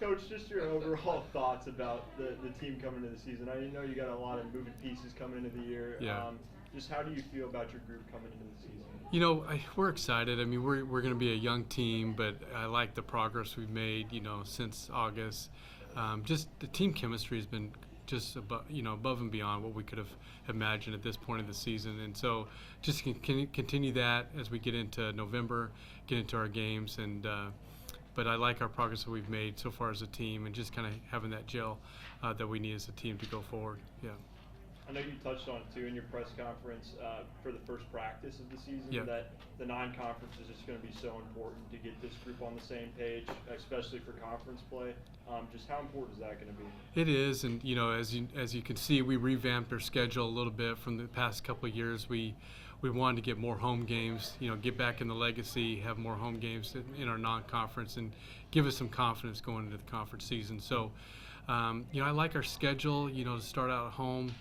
Coach, just your overall thoughts about the team coming into the season. I know you got a lot of moving pieces coming into the year. Yeah. Just how do you feel about your group coming into the season? You know, we're excited. I mean, we're going to be a young team, but I like the progress we've made, since August. Just the team chemistry has been just above and beyond what we could have imagined at this point of the season. And so just continue that as we get into November, get into our games. But I like our progress that we've made so far as a team and just kind of having that gel that we need as a team to go forward. Yeah. I know you touched on it too in your press conference for the first practice of the season, that the non-conference is just going to be so important to get this group on the same page, especially for conference play. Just how important is that going to be? It is, and as you can see, we revamped our schedule a little bit from the past couple of years. We wanted to get more home games, get back in the legacy, have more home games in our non-conference, and give us some confidence going into the conference season. So, I like our schedule, to start out at home.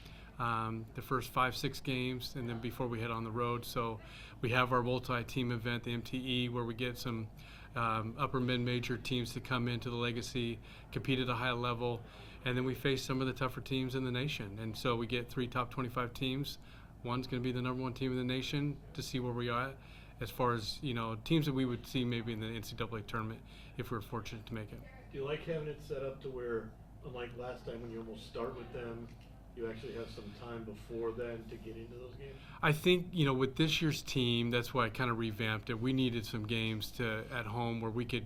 The first 5-6 games, and then before we head on the road. So we have our multi-team event, the MTE, where we get some upper mid-major teams to come into the legacy, compete at a high level, and then we face some of the tougher teams in the nation. And so we get 3 top 25 teams. One's going to be the number 1 team in the nation to see where we are at, as far as teams that we would see maybe in the NCAA tournament if we're fortunate to make it. Do you like having it set up to where, unlike last time when you almost start with them, you actually have some time before then to get into those games? I think, with this year's team, that's why I kind of revamped it. We needed some games at home where we could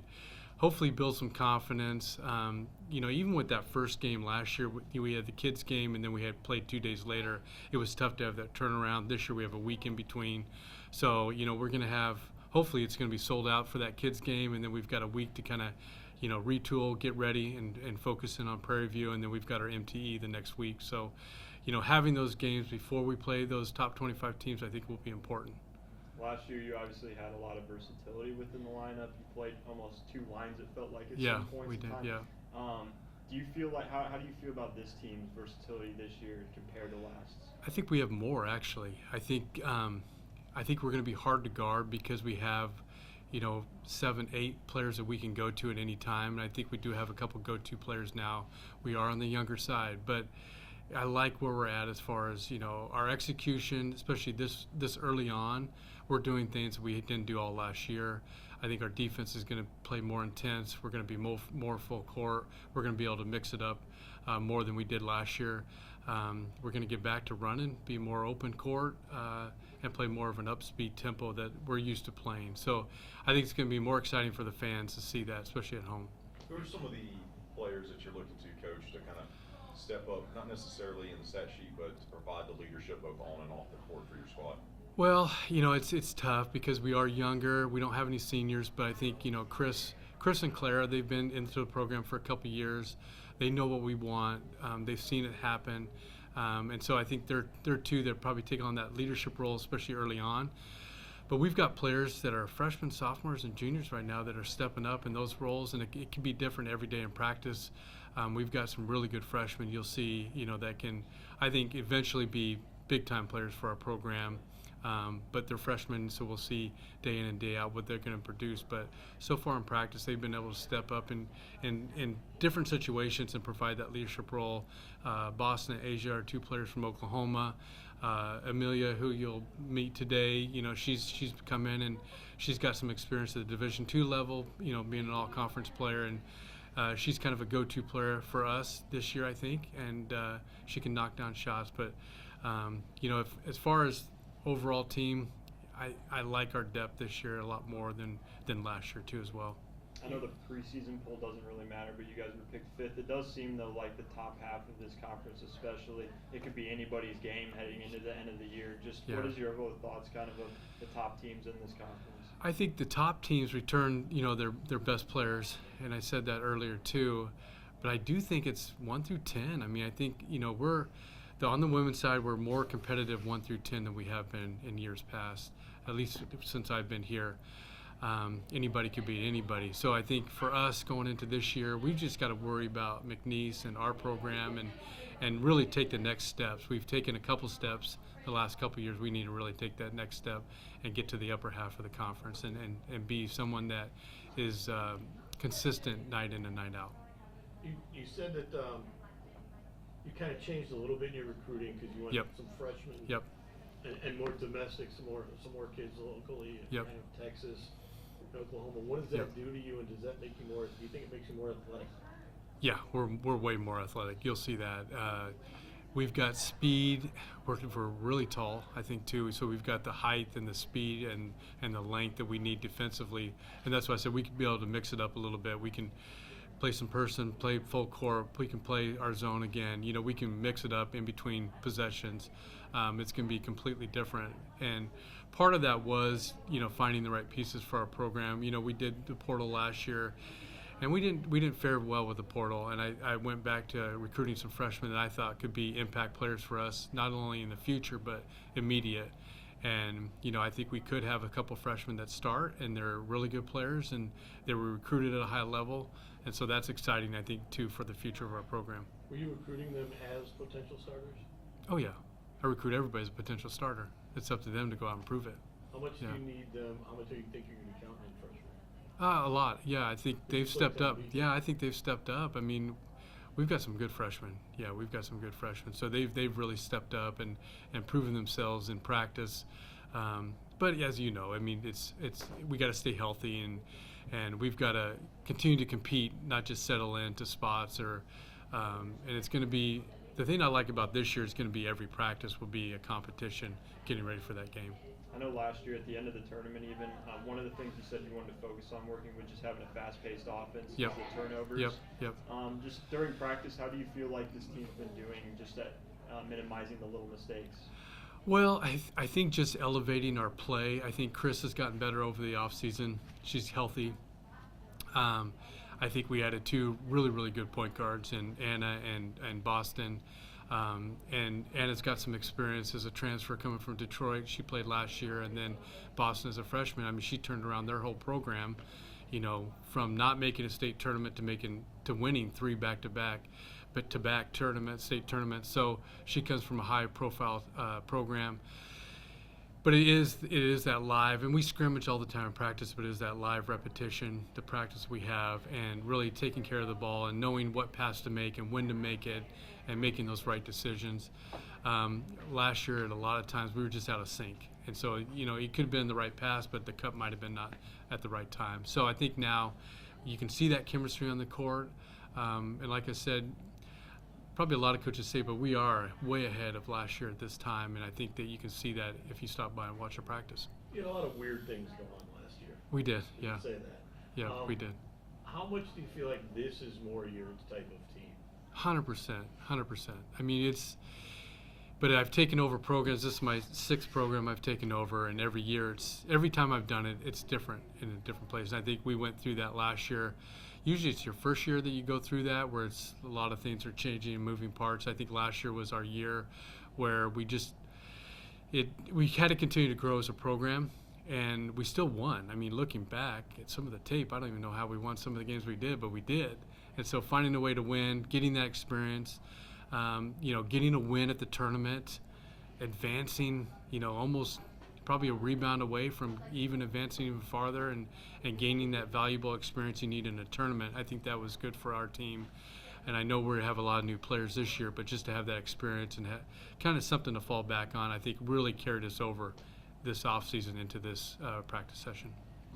hopefully build some confidence. Even with that first game last year, we had the kids game and then we had played 2 days later. It was tough to have that turnaround. This year we have a week in between. So, we're going to have, hopefully it's going to be sold out for that kids game, and then we've got a week to kind of retool, get ready, and focus in on Prairie View, and then we've got our MTE the next week. So, having those games before we play those top 25 teams, I think will be important. Last year, you obviously had a lot of versatility within the lineup. You played almost 2 lines, it felt like, at some points we did, in time. yeah. Do you feel like, how do you feel about this team's versatility this year compared to last? I think we have more, actually. I think we're going to be hard to guard because we have 7, 8 players that we can go to at any time, and I think we do have a couple go-to players now. We are on the younger side, but I like where we're at as far as our execution, especially this early on. We're doing things we didn't do all last year. I think our defense is going to play more intense. We're going to be more full court. We're going to be able to mix it up more than we did last year. We're going to get back to running, be more open court, and play more of an up-speed tempo that we're used to playing. So I think it's going to be more exciting for the fans to see that, especially at home. Who are some of the players that you're looking to, Coach, to kind of step up, not necessarily in the stat sheet, but to provide the leadership both on and off the court for your squad? Well, it's tough because we are younger. We don't have any seniors, but I think, Chris and Clara, they've been into the program for a couple of years. They know what we want. They've seen it happen. And so I think they're two that probably take on that leadership role, especially early on. But we've got players that are freshmen, sophomores, and juniors right now that are stepping up in those roles, and it can be different every day in practice. We've got some really good freshmen you'll see, that can, I think, eventually be big-time players for our program. But they're freshmen, so we'll see day in and day out what they're going to produce. But so far in practice, they've been able to step up in different situations and provide that leadership role. Boston and Asia are 2 players from Oklahoma. Emilia, who you'll meet today, she's come in and she's got some experience at the Division II level, being an all-conference player, and she's kind of a go-to player for us this year, I think, and she can knock down shots. But as far as overall team, I like our depth this year a lot more than last year too as well. I know the preseason poll doesn't really matter, but you guys were picked 5th. It does seem though like the top half of this conference, especially, it could be anybody's game heading into the end of the year. What is your overall thoughts kind of the top teams in this conference? I think the top teams return their best players, and I said that earlier too. But I do think it's 1 through 10. I mean, I think on the women's side, we're more competitive 1 through 10 than we have been in years past, at least since I've been here. Anybody could beat anybody. So I think for us going into this year, we've just got to worry about McNeese and our program and really take the next steps. We've taken a couple steps the last couple of years. We need to really take that next step and get to the upper half of the conference and be someone that is consistent night in and night out. You said that you kind of changed a little bit in your recruiting because you went some freshmen and more domestic, some more kids locally, kind of Texas, Oklahoma. What does that do to you, and does that make you more? Do you think it makes you more athletic? Yeah, we're way more athletic. You'll see that. We've got speed. We're really tall, I think, too. So we've got the height and the speed and the length that we need defensively. And that's why I said we could be able to mix it up a little bit. We can play some person, play full court. We can play our zone again. You know, we can mix it up in between possessions. It's going to be completely different. And part of that was, you know, finding the right pieces for our program. You know, we did the portal last year. And we didn't fare well with the portal, and I went back to recruiting some freshmen that I thought could be impact players for us, not only in the future but immediate. And you know, I think we could have a couple freshmen that start, and they're really good players, and they were recruited at a high level, and so that's exciting, I think, too, for the future of our program. Were you recruiting them as potential starters? Oh yeah, I recruit everybody as a potential starter. It's up to them to go out and prove it. How much do you need them? How much do you think you're going to be counting in freshmen? A lot. Yeah, I think they've stepped up. Yeah, I think they've stepped up. I mean, we've got some good freshmen. Yeah, we've got some good freshmen. So they've really stepped up and proven themselves in practice. But as you know, I mean, it's we got to stay healthy and we've got to continue to compete, not just settle into spots or. And it's going to be the thing I like about this year is going to be every practice will be a competition, getting ready for that game. I know last year at the end of the tournament even, one of the things you said you wanted to focus on working with just having a fast-paced offense, the turnovers. Just during practice, how do you feel like this team's been doing just at minimizing the little mistakes? Well, I think just elevating our play. I think Chris has gotten better over the offseason. She's healthy. I think we added two really, really good point guards in Anna and Boston. And Anna's got some experience as a transfer coming from Detroit. She played last year, and then Boston as a freshman. I mean, she turned around their whole program, you know, from not making a state tournament to winning 3 back-to-back state tournaments. So she comes from a high-profile program. But it is that live, and we scrimmage all the time in practice, but it is that live repetition, the practice we have, and really taking care of the ball and knowing what pass to make and when to make it and making those right decisions. Last year, at a lot of times, we were just out of sync. And so, you know, it could have been the right pass, but the cut might have been not at the right time. So I think now you can see that chemistry on the court. And like I said, probably a lot of coaches say, but we are way ahead of last year at this time, and I think that you can see that if you stop by and watch our practice. You had a lot of weird things go on last year. We did, you can say that. Yeah, we did. How much do you feel like this is more your type of team? 100%. I mean, but I've taken over programs. This is my 6th program I've taken over, and every year, every time I've done it, it's different in a different place. And I think we went through that last year. Usually it's your first year that you go through that, where it's a lot of things are changing and moving parts. I think last year was our year where we had to continue to grow as a program, and we still won. I mean, looking back at some of the tape, I don't even know how we won some of the games we did, but we did. And so finding a way to win, getting that experience, you know, getting a win at the tournament, advancing, you know, almost probably a rebound away from even advancing even farther and gaining that valuable experience you need in a tournament. I think that was good for our team. And I know we have a lot of new players this year, but just to have that experience and kind of something to fall back on, I think really carried us over this offseason into this practice session.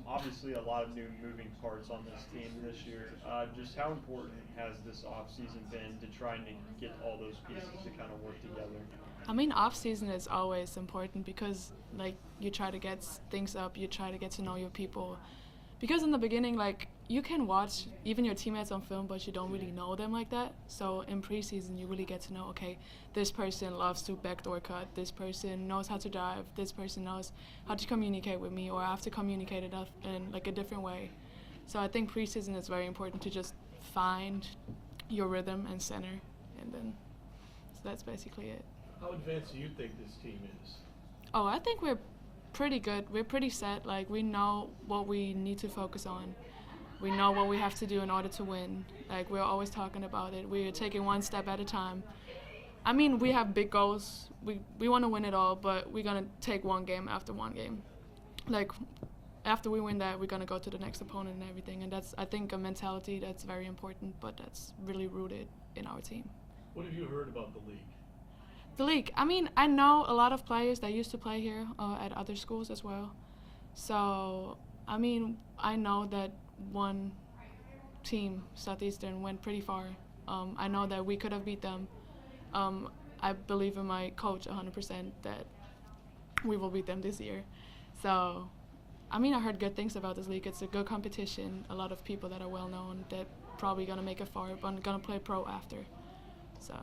Obviously a lot of new moving parts on this team this year. Just how important has this offseason been to trying to get all those pieces to kind of work together? I mean, off-season is always important because, like, you try to get things up, you try to get to know your people. Because in the beginning, like, you can watch even your teammates on film, but you don't really know them like that. So in preseason, you really get to know, okay, this person loves to backdoor cut, this person knows how to drive, this person knows how to communicate with me, or I have to communicate it in, like, a different way. So I think preseason is very important to just find your rhythm and center, and then, so that's basically it. How advanced do you think this team is? Oh, I think we're pretty good. We're pretty set. Like, we know what we need to focus on. We know what we have to do in order to win. Like, we're always talking about it. We're taking one step at a time. I mean, we have big goals. We want to win it all, but we're going to take one game after one game. Like, after we win that, we're going to go to the next opponent and everything. And that's, I think, a mentality that's very important, but that's really rooted in our team. What have you heard about the league? The league, I mean, I know a lot of players that used to play here at other schools as well. So, I mean, I know that one team, Southeastern, went pretty far. I know that we could have beat them. I believe in my coach 100% that we will beat them this year. So, I mean, I heard good things about this league. It's a good competition, a lot of people that are well known that probably going to make it far, but going to play pro after. So.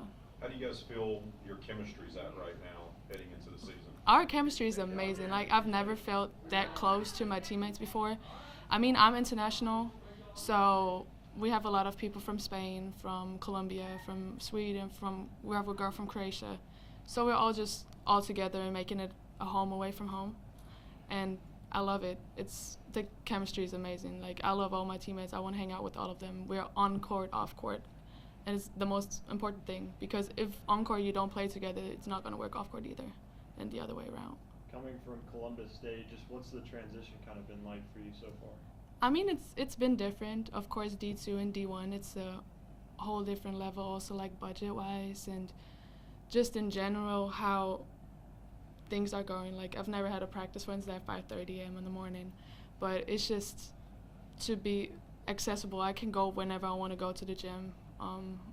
How do you guys feel your chemistry's at right now heading into the season? Our chemistry is amazing. Like, I've never felt that close to my teammates before. I mean, I'm international, so we have a lot of people from Spain, from Colombia, from Sweden, we have a girl from Croatia. So we're all just all together and making it a home away from home. And I love it. The chemistry is amazing. Like, I love all my teammates. I want to hang out with all of them. We're on court, off court. And it's the most important thing, because if on court you don't play together, it's not going to work off court either, and the other way around. Coming from Columbus State, just what's the transition kind of been like for you so far? I mean, it's been different. Of course, D2 and D1, it's a whole different level, also like budget-wise and just in general how things are going. Like, I've never had a practice Wednesday at 5:30 a.m. in the morning, but it's just to be accessible. I can go whenever I want to go to the gym.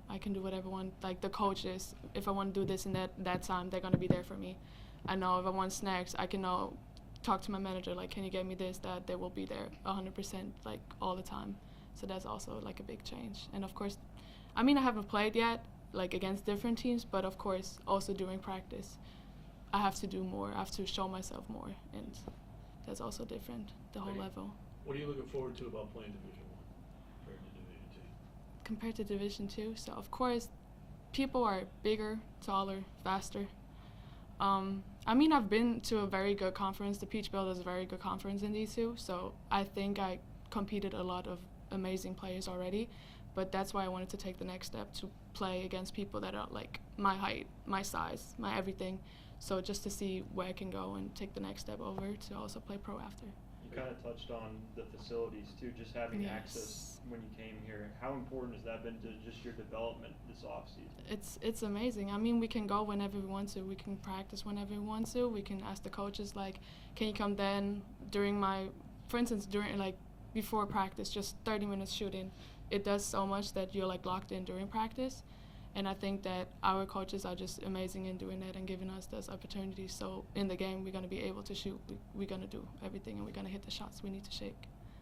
I can do whatever I want. Like, the coaches, if I want to do this in that time, they're going to be there for me. I know if I want snacks, I can talk to my manager, like, can you get me this, that, they will be there 100%, like, all the time. So that's also, like, a big change. And, of course, I mean, I haven't played yet, like, against different teams, but, of course, also during practice, I have to do more. I have to show myself more, and that's also different, the whole level. What are you looking forward to about playing Division I compared to Division II? Compared to Division II, so, of course, people are bigger, taller, faster. I mean, I've been to a very good conference. The Peach Belt is a very good conference in D2, so I think I competed a lot of amazing players already, but that's why I wanted to take the next step to play against people that are like my height, my size, my everything, so just to see where I can go and take the next step over to also play pro after. You kind of touched on the facilities too, just having access when you came here. How important has that been to just your development this offseason? It's amazing. I mean, we can go whenever we want to. We can practice whenever we want to. We can ask the coaches, like, can you come then for instance, during, like, before practice, just 30 minutes shooting. It does so much that you're, like, locked in during practice. And I think that our coaches are just amazing in doing that and giving us those opportunities. So in the game, we're going to be able to shoot. We're going to do everything, and we're going to hit the shots we need to shake.